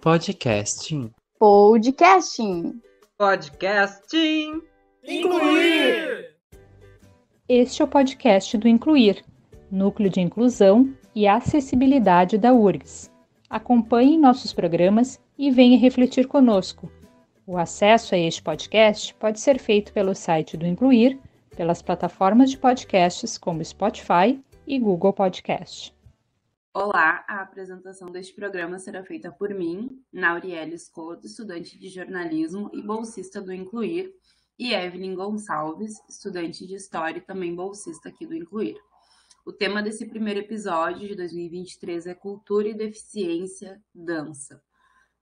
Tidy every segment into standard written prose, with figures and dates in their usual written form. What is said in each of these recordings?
Podcasting. Podcasting. Podcasting. Incluir! Este é o podcast do Incluir, Núcleo de Inclusão e Acessibilidade da URGS. Acompanhe nossos programas e venha refletir conosco. O acesso a este podcast pode ser feito pelo site do Incluir, pelas plataformas de podcasts como Spotify e Google Podcast. Olá, a apresentação deste programa será feita por mim, Nauriele Scotto, estudante de jornalismo e bolsista do Incluir, e Evelyn Gonçalves, estudante de História e também bolsista aqui do Incluir. O tema desse primeiro episódio de 2023 é Cultura e Deficiência, Dança.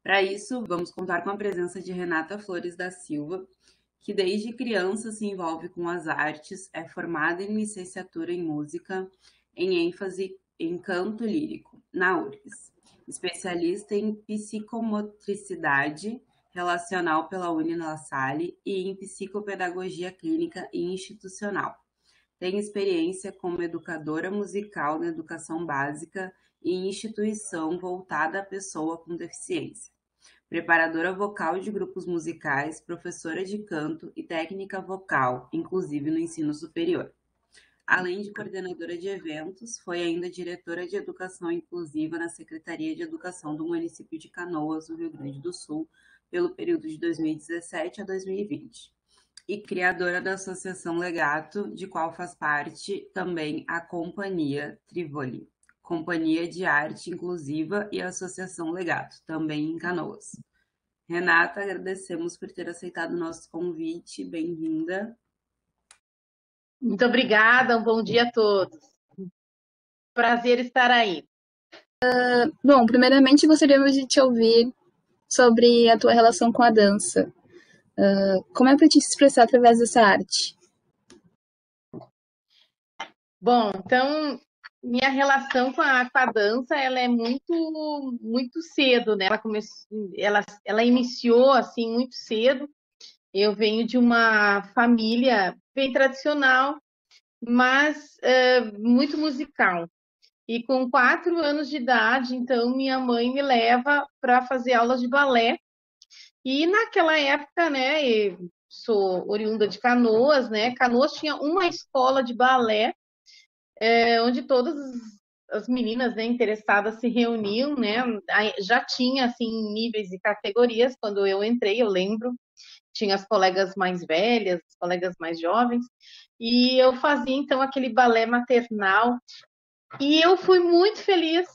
Para isso, vamos contar com a presença de Renata Flores da Silva, que desde criança se envolve com as artes, é formada em licenciatura em música, em ênfase em canto lírico, na URGS, especialista em psicomotricidade relacional pela La Salle e em psicopedagogia clínica e institucional. Tem experiência como educadora musical na educação básica e em instituição voltada à pessoa com deficiência. Preparadora vocal de grupos musicais, professora de canto e técnica vocal, inclusive no ensino superior. Além de coordenadora de eventos, foi ainda diretora de Educação Inclusiva na Secretaria de Educação do município de Canoas, no Rio Grande do Sul, pelo período de 2017 a 2020. E criadora da Associação Legato, de qual faz parte também a Companhia Trivoli, Companhia de Arte Inclusiva e Associação Legato, também em Canoas. Renata, agradecemos por ter aceitado o nosso convite. Bem-vinda. Muito obrigada, um bom dia a todos. Prazer estar aí. Bom, primeiramente gostaríamos de te ouvir sobre a tua relação com a dança. Como é para te expressar através dessa arte? Bom, então, minha relação com a dança, ela é muito cedo, né? Ela iniciou, assim, muito cedo. Eu venho de uma família bem tradicional, mas muito musical. E com 4 anos de idade, então, minha mãe me leva para fazer aulas de balé. E naquela época, né, eu sou oriunda de Canoas, né? Canoas tinha uma escola de balé, onde todas as meninas, né, interessadas se reuniam, né? Já tinha, assim, níveis e categorias. Quando eu entrei, eu lembro, tinha as colegas mais velhas, as colegas mais jovens, e eu fazia, então, aquele balé maternal. E eu fui muito feliz.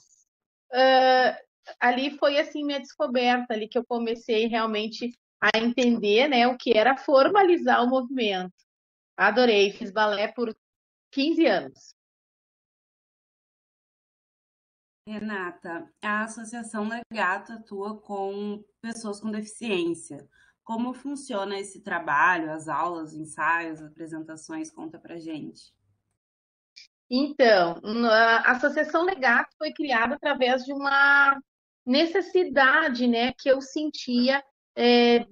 Ali foi, assim, minha descoberta, ali que eu comecei realmente a entender, né, o que era formalizar o movimento. Adorei, fiz balé por 15 anos. Renata, a Associação Legato atua com pessoas com deficiência. Como funciona esse trabalho, as aulas, ensaios, apresentações? Conta pra gente. Então, a Associação Legato foi criada através de uma necessidade, né, que eu sentia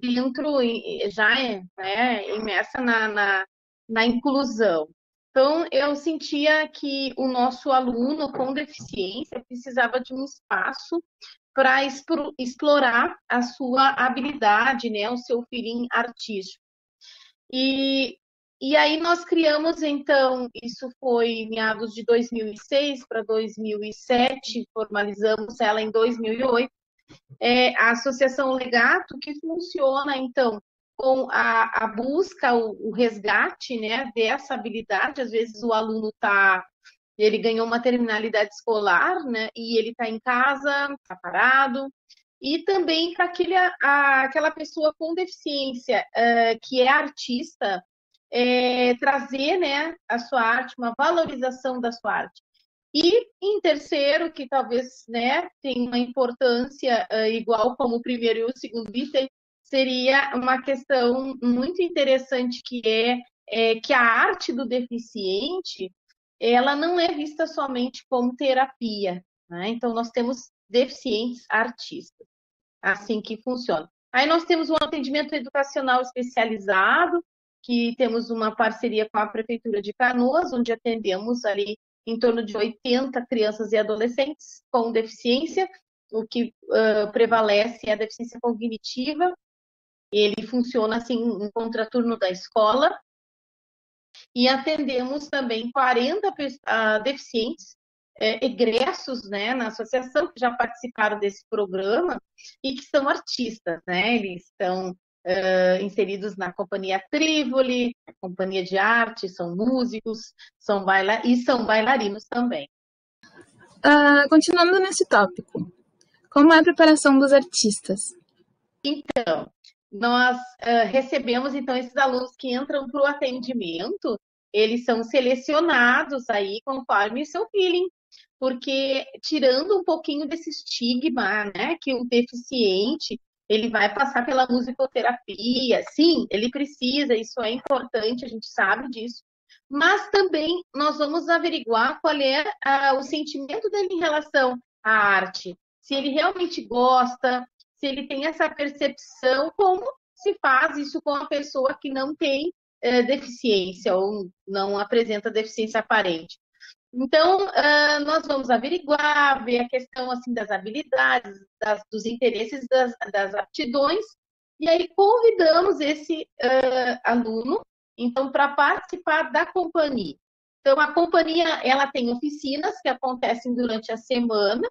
dentro, já imersa na inclusão. Então, eu sentia que o nosso aluno com deficiência precisava de um espaço para explorar a sua habilidade, né, o seu feeling artístico. E aí nós criamos, então, isso foi em meados de 2006 para 2007, formalizamos ela em 2008, a Associação Legato, que funciona, então, com a busca, o resgate, né, dessa habilidade. Às vezes o aluno ele ganhou uma terminalidade escolar, né, e ele está em casa, está parado, e também para aquela pessoa com deficiência, que é artista, trazer, né, a sua arte, uma valorização da sua arte. E em terceiro, que talvez, né, tenha uma importância igual como o primeiro e o segundo item, seria uma questão muito interessante, que que a arte do deficiente, ela não é vista somente como terapia, né? Então, nós temos deficientes artistas, assim que funciona. Aí nós temos um atendimento educacional especializado, que temos uma parceria com a Prefeitura de Canoas, onde atendemos ali em torno de 80 crianças e adolescentes com deficiência, o que prevalece é a deficiência cognitiva. Ele funciona assim em contraturno da escola, e atendemos também 40 deficientes egressos, né, na associação, que já participaram desse programa e que são artistas, né? Eles estão inseridos na Companhia Trívoli, Companhia de Arte, são músicos, são bailarinos também. Continuando nesse tópico, como é a preparação dos artistas? Então, nós recebemos então esses alunos que entram para o atendimento, eles são selecionados aí conforme o seu feeling, porque tirando um pouquinho desse estigma, né, que o deficiente ele vai passar pela musicoterapia, sim, ele precisa, isso é importante, a gente sabe disso, mas também nós vamos averiguar qual é o sentimento dele em relação à arte, se ele realmente gosta, se ele tem essa percepção, como se faz isso com a pessoa que não tem deficiência ou não apresenta deficiência aparente. Então, nós vamos averiguar, ver a questão assim, das habilidades, dos interesses, das aptidões, e aí convidamos esse aluno, então, para participar da companhia. Então, a companhia, ela tem oficinas que acontecem durante a semana,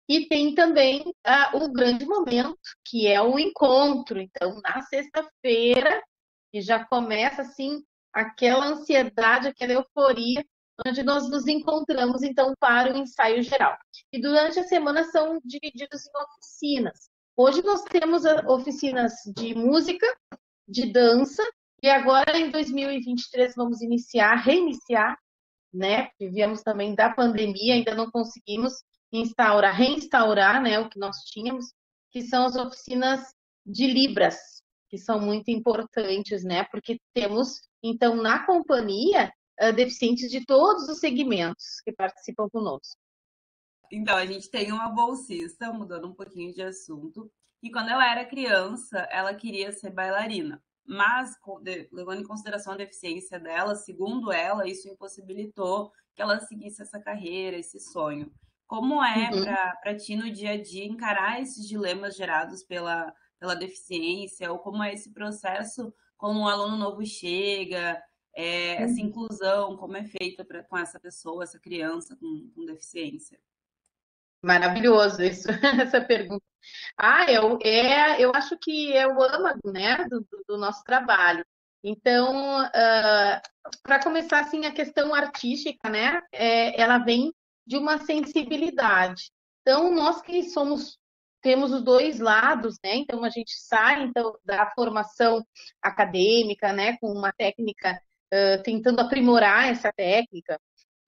e tem também o grande momento, que é o encontro. Então, na sexta-feira, e já começa assim aquela ansiedade, aquela euforia, onde nós nos encontramos então para o ensaio geral. E durante a semana são divididos em oficinas. Hoje nós temos oficinas de música, de dança, e agora em 2023 vamos reiniciar, né? Viemos também da pandemia, ainda não conseguimos reinstaurar, né, o que nós tínhamos, que são as oficinas de Libras, que são muito importantes, né, porque temos, então, na companhia, deficientes de todos os segmentos que participam conosco. Então, a gente tem uma bolsista, mudando um pouquinho de assunto, e quando ela era criança, ela queria ser bailarina. Mas, levando em consideração a deficiência dela, segundo ela, isso impossibilitou que ela seguisse essa carreira, esse sonho. Como é para ti no dia a dia encarar esses dilemas gerados pela deficiência, ou como é esse processo quando um aluno novo chega, essa inclusão, como é feita com essa pessoa, essa criança com deficiência? Maravilhoso isso, essa pergunta. Eu acho que é o âmago, né, do nosso trabalho. Então, para começar, assim, a questão artística, né, ela vem de uma sensibilidade. Então, nós que temos os dois lados, né, então a gente sai então, da formação acadêmica, né, com uma técnica, tentando aprimorar essa técnica,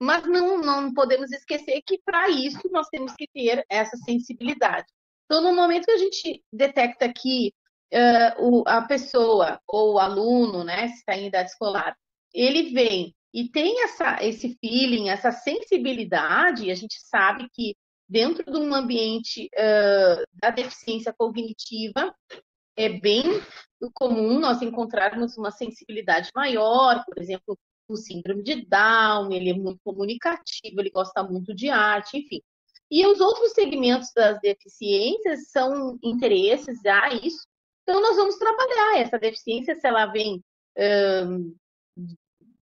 mas não podemos esquecer que para isso nós temos que ter essa sensibilidade. Então, no momento que a gente detecta que a pessoa ou o aluno, né, se está em idade escolar, ele vem e tem esse feeling, essa sensibilidade, a gente sabe que dentro de um ambiente da deficiência cognitiva, é bem comum nós encontrarmos uma sensibilidade maior, por exemplo, o síndrome de Down, ele é muito comunicativo, ele gosta muito de arte, enfim. E os outros segmentos das deficiências são interesses a isso. Então, nós vamos trabalhar essa deficiência, se ela vem,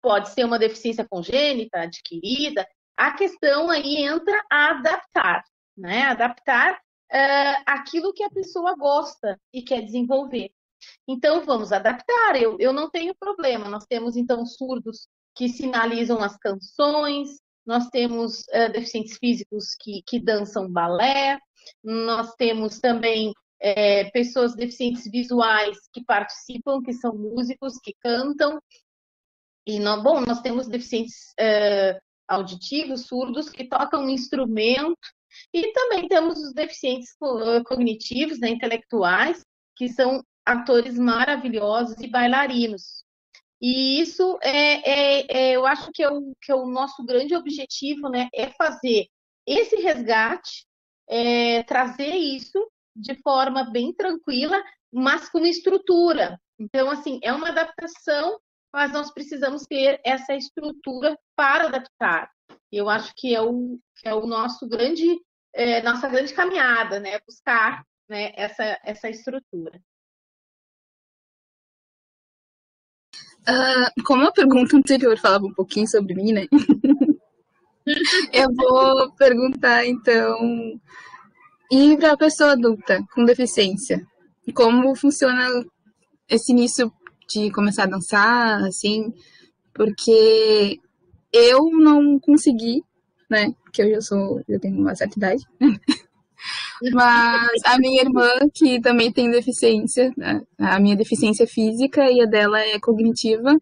pode ser uma deficiência congênita, adquirida. A questão aí entra a adaptar, né? Adaptar aquilo que a pessoa gosta e quer desenvolver. Então, vamos adaptar, eu não tenho problema. Nós temos, então, surdos que sinalizam as canções, nós temos deficientes físicos que dançam balé, nós temos também pessoas deficientes visuais que participam, que são músicos, que cantam. E, nós temos deficientes auditivos, surdos, que tocam um instrumento, e também temos os deficientes cognitivos, né, intelectuais, que são atores maravilhosos e bailarinos. E isso eu acho que é o nosso grande objetivo, né? É fazer esse resgate, trazer isso de forma bem tranquila, mas com estrutura. Então, assim, é uma adaptação, mas nós precisamos ter essa estrutura para adaptar. Eu acho que é o nosso grande nossa grande caminhada, né? Buscar, né, essa estrutura. Como a pergunta anterior falava um pouquinho sobre mim, né? Eu vou perguntar, então, e para a pessoa adulta com deficiência? Como funciona esse início de começar a dançar, assim? Porque eu não consegui, né? Porque eu tenho uma certa idade. Mas a minha irmã, que também tem deficiência, né? A minha deficiência física e a dela é cognitiva,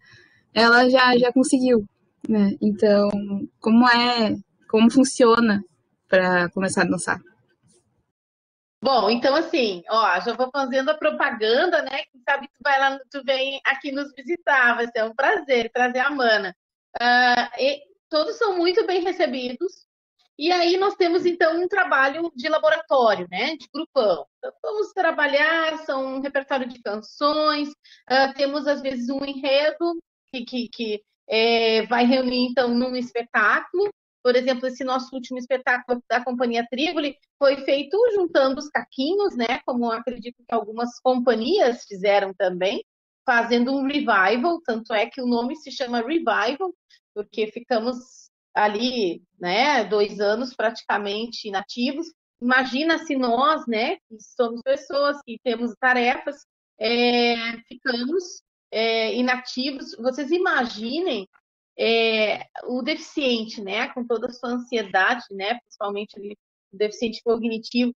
ela já conseguiu, né? Então, como funciona para começar a dançar? Bom, então assim, ó, já vou fazendo a propaganda, né? Quem sabe tu vem aqui nos visitar, vai ser um prazer a Mana. Todos são muito bem recebidos. E aí nós temos então um trabalho de laboratório, né? De grupão. Então, vamos trabalhar, são um repertório de canções, temos às vezes um enredo que vai reunir então num espetáculo. Por exemplo, esse nosso último espetáculo da Companhia Trívoli foi feito juntando os caquinhos, né? Como acredito que algumas companhias fizeram também, fazendo um revival. Tanto é que o nome se chama Revival, porque ficamos ali, né, 2 anos praticamente inativos. Imagina se nós, né, que somos pessoas que temos tarefas, ficamos inativos. Vocês imaginem o deficiente, né, com toda a sua ansiedade, né, principalmente ali, o deficiente cognitivo,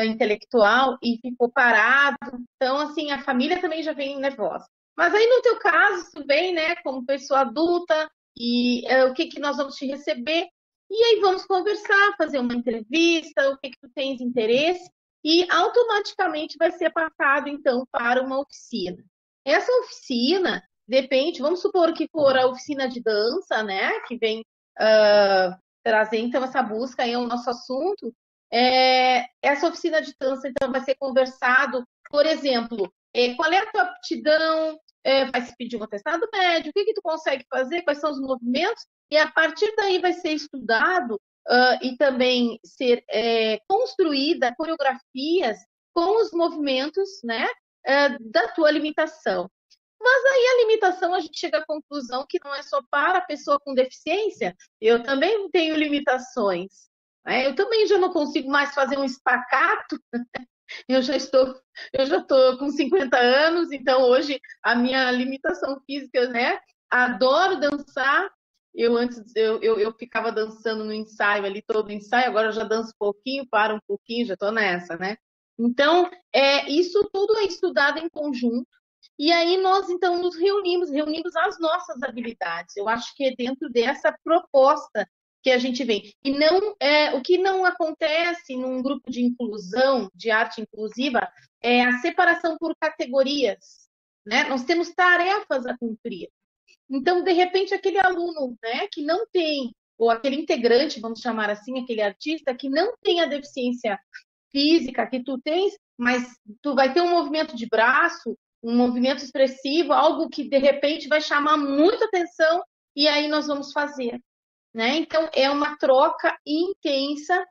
intelectual, e ficou parado. Então, assim, a família também já vem nervosa. Mas aí, no teu caso, tu vem, né, como pessoa adulta, e o que nós vamos te receber, e aí vamos conversar, fazer uma entrevista, o que tu tens interesse, e automaticamente vai ser passado, então, para uma oficina. Essa oficina depende, vamos supor que for a oficina de dança, né, que vem trazer, então, essa busca aí ao nosso assunto. Essa oficina de dança, então, vai ser conversado, por exemplo, qual é a tua aptidão, vai se pedir um atestado médico, o que tu consegue fazer, quais são os movimentos, e a partir daí vai ser estudado e também ser construída coreografias com os movimentos, né, da tua limitação. Mas aí a limitação, a gente chega à conclusão que não é só para a pessoa com deficiência, eu também tenho limitações. Né? Eu também já não consigo mais fazer um espacato, eu já estou com 50 anos, então hoje a minha limitação física, né? Adoro dançar. Eu ficava dançando no ensaio ali, todo ensaio, agora eu já danço um pouquinho, paro um pouquinho, já estou nessa, né? Então, isso tudo é estudado em conjunto. E aí nós, então, reunimos as nossas habilidades. Eu acho que é dentro dessa proposta que a gente vem. E não o que não acontece num grupo de inclusão, de arte inclusiva, é a separação por categorias. Né? Nós temos tarefas a cumprir. Então, de repente, aquele aluno, né, que não tem, ou aquele integrante, vamos chamar assim, aquele artista, que não tem a deficiência física que tu tens, mas tu vai ter um movimento de braço, um movimento expressivo, algo que de repente vai chamar muita atenção, e aí nós vamos fazer. Né? Então, é uma troca intensa,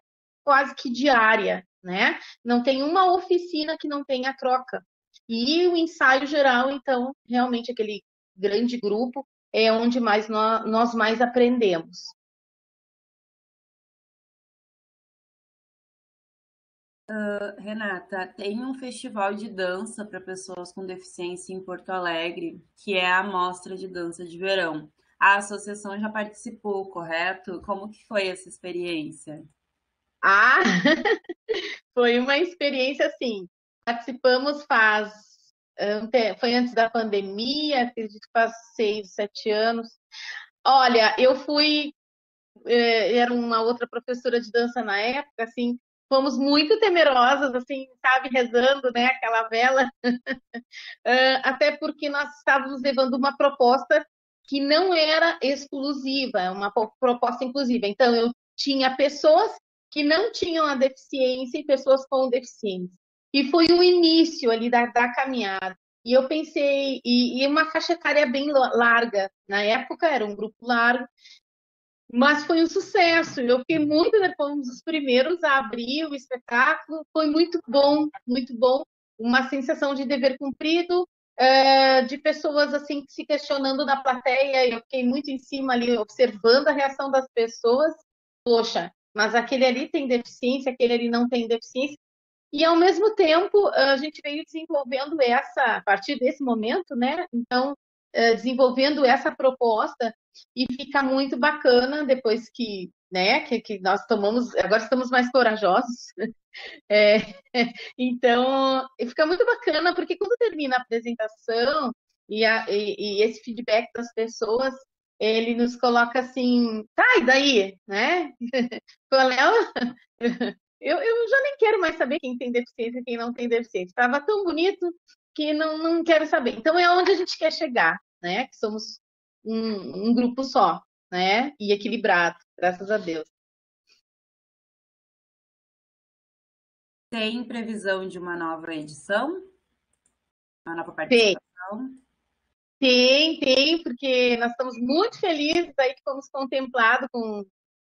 quase que diária. Né? Não tem uma oficina que não tenha troca. E o ensaio geral, então, realmente aquele grande grupo é onde nós mais aprendemos. Renata, tem um festival de dança para pessoas com deficiência em Porto Alegre, que é a Mostra de Dança de Verão. A associação já participou, correto? Como que foi essa experiência? Ah, foi uma experiência assim. Participamos foi antes da pandemia, acredito que faz 6, 7 anos. Olha, eu fui, era uma outra professora de dança na época, assim, fomos muito temerosas, assim, sabe, rezando, né, aquela vela, até porque nós estávamos levando uma proposta que não era exclusiva, é uma proposta inclusiva. Então, eu tinha pessoas que não tinham a deficiência e pessoas com deficiência. E foi o início ali da caminhada. E eu pensei, e uma faixa etária bem larga, na época era um grupo largo, Mas foi um sucesso. Eu fiquei muito, né, fomos os primeiros a abrir o espetáculo. Foi muito bom, muito bom. Uma sensação de dever cumprido, de pessoas assim se questionando na plateia. Eu fiquei muito em cima ali, observando a reação das pessoas. Poxa, mas aquele ali tem deficiência, aquele ali não tem deficiência. E, ao mesmo tempo, a gente veio desenvolvendo a partir desse momento, né? Então, desenvolvendo essa proposta e fica muito bacana depois que, né, que nós tomamos, agora estamos mais corajosos. É, então, fica muito bacana, porque quando termina a apresentação e esse feedback das pessoas, ele nos coloca assim, tá, e daí, né? Léo, eu já nem quero mais saber quem tem deficiência e quem não tem deficiência. Estava tão bonito que não quero saber. Então é onde a gente quer chegar, né? Que somos um grupo só, né? E equilibrado, graças a Deus. Tem previsão de uma nova edição? Uma nova Tem, participação? tem, porque nós estamos muito felizes aí que fomos contemplados com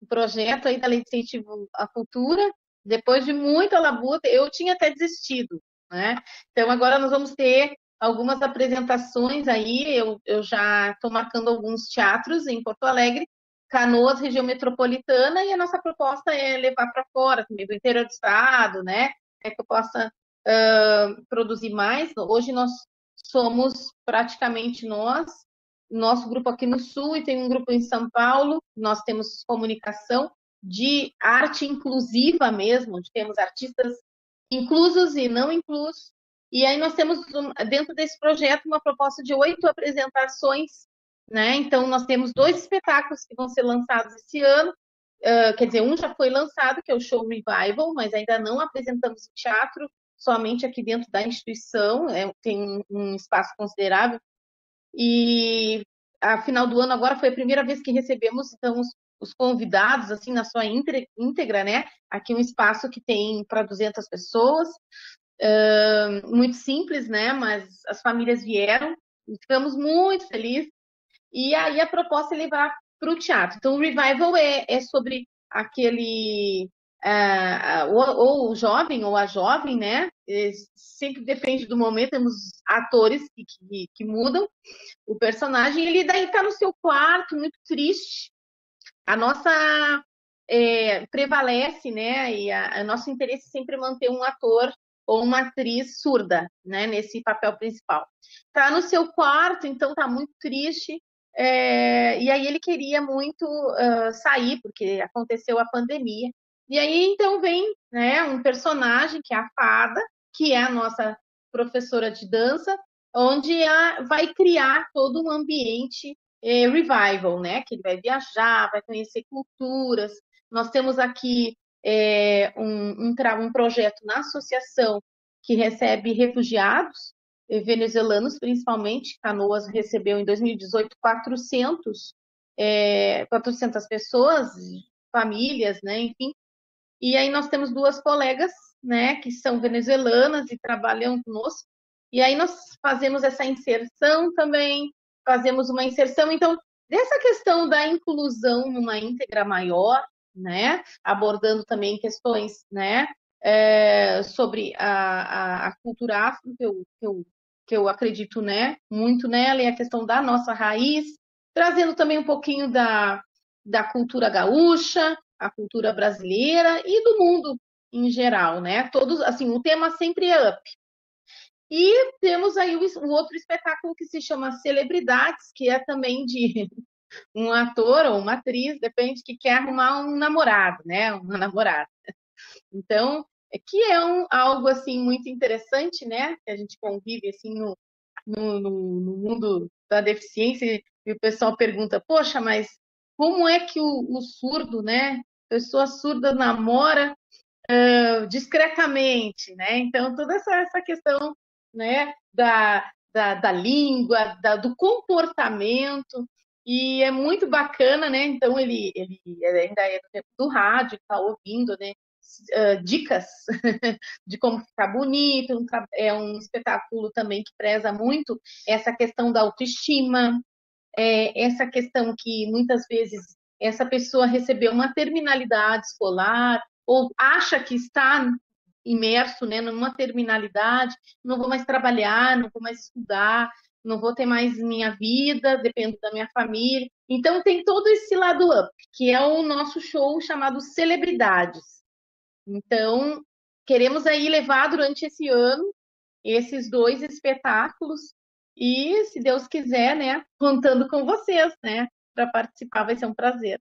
o projeto aí da Lei de Incentivo à Cultura. Depois de muita labuta, eu tinha até desistido, né? Então agora nós vamos ter algumas apresentações aí. Eu já estou marcando alguns teatros em Porto Alegre, Canoas, região metropolitana, e a nossa proposta é levar para fora, também do interior do estado, né? É que eu possa produzir mais. Hoje nós somos praticamente nosso grupo aqui no Sul, e tem um grupo em São Paulo. Nós temos comunicação de arte inclusiva mesmo, onde temos artistas inclusos e não inclusos. E aí nós temos, dentro desse projeto, uma proposta de 8 apresentações, né? Então, nós temos 2 espetáculos que vão ser lançados esse ano. Quer dizer, um já foi lançado, que é o Show Revival, mas ainda não apresentamos teatro, somente aqui dentro da instituição, tem um espaço considerável. E a final do ano agora foi a primeira vez que recebemos, então, os convidados, assim, na sua íntegra, né? Aqui um espaço que tem para 200 pessoas, muito simples, né? Mas as famílias vieram, ficamos muito felizes. E aí a proposta é levar para o teatro. Então, o Revival é sobre aquele ou o jovem ou a jovem, né? Sempre depende do momento, temos atores que mudam o personagem. Ele daí está no seu quarto, muito triste. A nossa prevalece, né? E a nosso interesse é sempre manter um ator ou uma atriz surda, né? Nesse papel principal. Tá no seu quarto, então tá muito triste. E aí ele queria muito sair, porque aconteceu a pandemia. E aí então vem, né, um personagem que é a Fada, que é a nossa professora de dança, onde vai criar todo um ambiente revival, né? Que ele vai viajar, vai conhecer culturas. Nós temos aqui um projeto na associação que recebe refugiados venezuelanos, principalmente. Canoas recebeu em 2018 400 pessoas, famílias, né? Enfim. E aí nós temos 2 colegas, né, que são venezuelanas e trabalham conosco. E aí nós fazemos essa inserção também, fazemos uma inserção, então, dessa questão da inclusão numa íntegra maior, né, abordando também questões, né, sobre a cultura afro, que eu acredito, né, muito nela, e a questão da nossa raiz, trazendo também um pouquinho da cultura gaúcha, a cultura brasileira e do mundo em geral, né? Todos, assim, o tema sempre é up. E temos aí o outro espetáculo que se chama Celebridades, que é também de um ator ou uma atriz, depende, que quer arrumar um namorado, né? Uma namorada. Então, que é algo, assim, muito interessante, né? Que a gente convive, assim, no mundo da deficiência, e o pessoal pergunta, poxa, mas como é que o surdo, né? Pessoa surda namora discretamente, né? Então, toda essa questão, né, da língua, do comportamento, e é muito bacana, né? Então, ele ainda é do tempo do rádio, está ouvindo, né? Dicas de como ficar bonito. É um espetáculo também que preza muito essa questão da autoestima, essa questão que muitas vezes essa pessoa recebeu uma terminalidade escolar, ou acha que está imerso, né, numa terminalidade, não vou mais trabalhar, não vou mais estudar, não vou ter mais minha vida, dependo da minha família. Então tem todo esse lado up, que é o nosso show chamado Celebridades. Então, queremos aí levar durante esse ano esses 2 espetáculos e, se Deus quiser, né, contando com vocês, né, para participar, vai ser um prazer.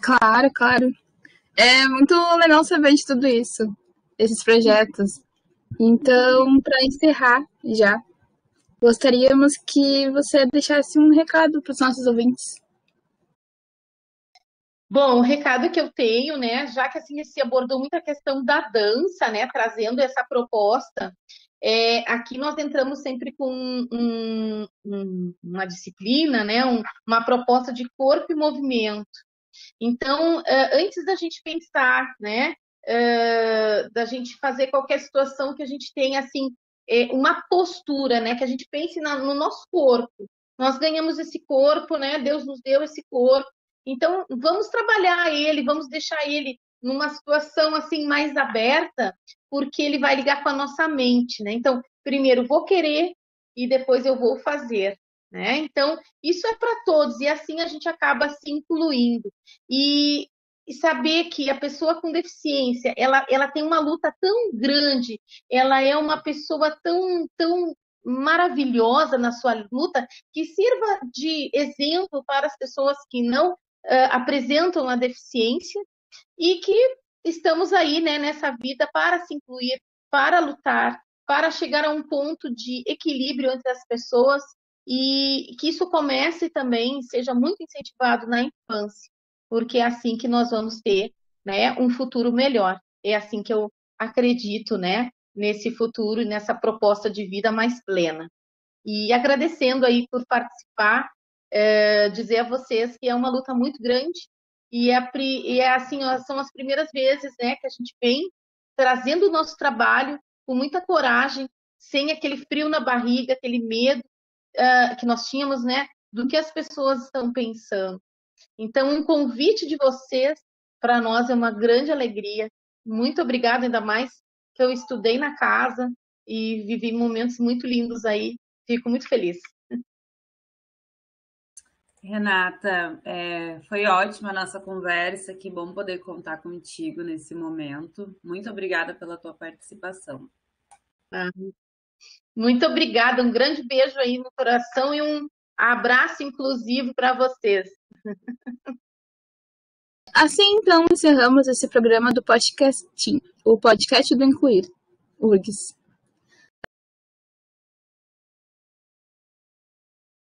Claro, claro. É muito legal saber de tudo isso, esses projetos. Então, para encerrar já, gostaríamos que você deixasse um recado para os nossos ouvintes. Bom, o recado que eu tenho, né, já que assim se abordou muito a questão da dança, né, trazendo essa proposta, aqui nós entramos sempre com uma disciplina, né, uma proposta de corpo e movimento. Então, antes da gente pensar, né, da gente fazer qualquer situação que a gente tenha assim uma postura, né, que a gente pense no nosso corpo. Nós ganhamos esse corpo, né? Deus nos deu esse corpo. Então, vamos trabalhar ele, vamos deixar ele numa situação assim mais aberta, porque ele vai ligar com a nossa mente, né? Então, primeiro vou querer e depois eu vou fazer, né? Então, isso é para todos e assim a gente acaba se incluindo. E saber que a pessoa com deficiência, ela tem uma luta tão grande, ela é uma pessoa tão maravilhosa na sua luta, que sirva de exemplo para as pessoas que não apresentam a deficiência e que estamos aí, né, nessa vida para se incluir, para lutar, para chegar a um ponto de equilíbrio entre as pessoas e que isso comece também, seja muito incentivado na infância, porque é assim que nós vamos ter, né, um futuro melhor. É assim que eu acredito, né, nesse futuro e nessa proposta de vida mais plena. E agradecendo aí por participar, dizer a vocês que é uma luta muito grande e assim, ó, são as primeiras vezes, né, que a gente vem trazendo o nosso trabalho com muita coragem, sem aquele frio na barriga, aquele medo que nós tínhamos, né, do que as pessoas estão pensando. Então, um convite de vocês para nós é uma grande alegria. Muito obrigada, ainda mais que eu estudei na casa e vivi momentos muito lindos aí. Fico muito feliz. Renata, foi ótima a nossa conversa, que bom poder contar contigo nesse momento. Muito obrigada pela tua participação. Muito obrigada, um grande beijo aí no coração e um abraço inclusivo para vocês. Assim, então, encerramos esse programa do podcast, o podcast do Incluir, URGS.